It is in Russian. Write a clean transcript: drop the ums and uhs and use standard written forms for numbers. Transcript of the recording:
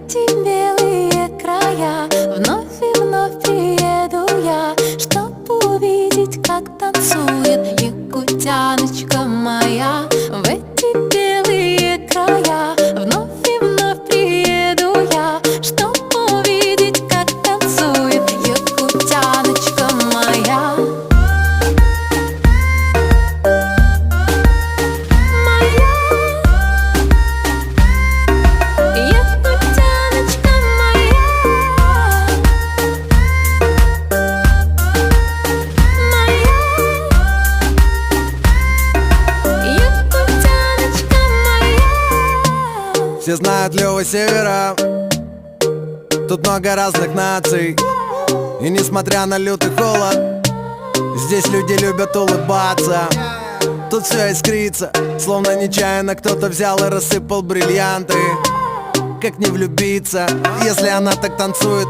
эти белые края вновь и вновь приеду я, чтоб увидеть, как танцует якутяночка моя. В эти белые края вновь и вновь приеду я, чтоб увидеть, как танцует якутяночка моя. Все знают Лёву Севера, тут много разных наций. И несмотря на лютый холод, здесь люди любят улыбаться. Тут все искрится, словно нечаянно кто-то взял и рассыпал бриллианты. Как не влюбиться, если она так танцует?